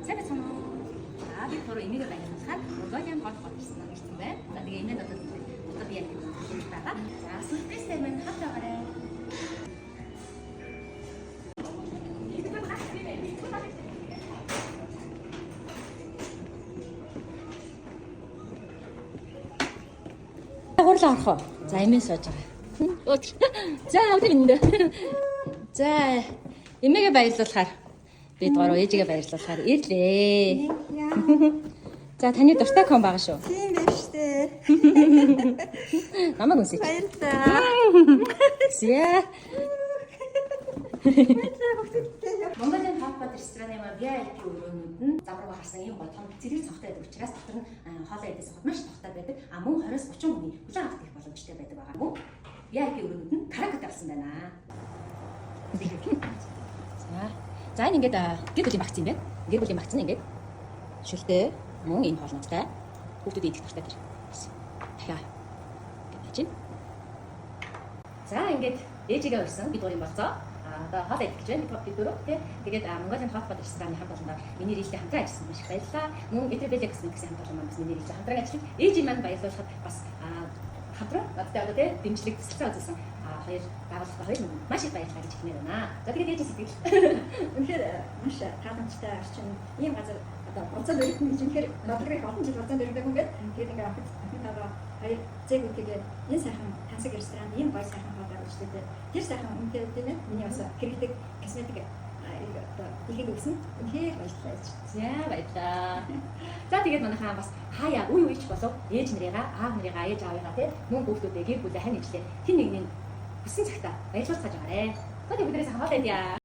сайн байна уу? Би түрүү энийг баярлуулахад Монголын хот ирсэн байна. За тэгээ энэ надад одоо яг байгаа. За сүлжээсээ минь хат байгаарэ. Хурлаа орох уу? За эмээ сууж байгаа. За өдөр энд. За эмээгээ баярлуулахаар бид гурав ээжигээ баярлуулахаар ирлээ. За таны дуртай ком байгаа шүү. Тийм байна шүү дээ. Намайг үнсэж. Баярлалаа. Зя. Монголын Хавбат рестораны VIP өрөөнүүд нь замруу харсан юм гол том зэрэг цогтой байдаг учраас дотор нь хоолой эдээс маш тогттой байдаг. Мөн 20-30 хүний хүлээн авах их боломжтой байдаг байгаа. Мөн VIP өрөөнүүд нь каракат авсан байна. За энэ ингээд гэр бүлийн багц юм байна. Гэр бүлийн багц нь ингээд шүлтэй мөн энэ хоолнуудтай хүүхдүүд идэх туфтаа тэр. Дахиад гэж байна. За ингээд ээжигээ урьсан бид гурийн болцоо. Одоо хоол идэх гэж байна. Бид дөрөв тэгээд Монголын Хавбат рестораны хамт олондоо миний нэрийгтэй хамтран ажилласан маш их баярлалаа. Мөн Эдрэбэлэг гэсэн хамт олон маань бас миний нэрийгтэй хамтран ажиллаж ээжийн маань баярлуулахад бас хамтран одоо тэгээд дэмжлэг төсөлцөө үзсэн. Хоёр байгууллагатай хоёр маш их баярлалаа гэж хэлмээр байна. За тэгээд ээж сэтгэл. Үнэхээр маш халамжтай орчин ийм газар одоо урцан өргөх юм чинь тэгэхээр бодлогын олон жил урцан өргөдөг юм гээд тэгээд ингээ ахын тагаа хоёр зээгүүдтэйгээ энэ сайхан тансаг ресторан ийм гоё сайхан хоол авчихдаг. Тэр сайхан үнэхээр тийм ээ миний бас хэрэглэдэг косметик одоо ихэд өгсөн. Үнэхээр баярлалаа ээж. За баярлалаа. За тэгээд манайхаа бас хаяа үе үеч болов ээж нарыгаа аав нарыгаа ээж аавыгаа тийм мөн хүүхдүүдээ гэр бүлээ хань ижлээ хин нэгний хүссэн цагтаа баярлуулж цааж байгаарэ. За тэгээд бидний хоол идья.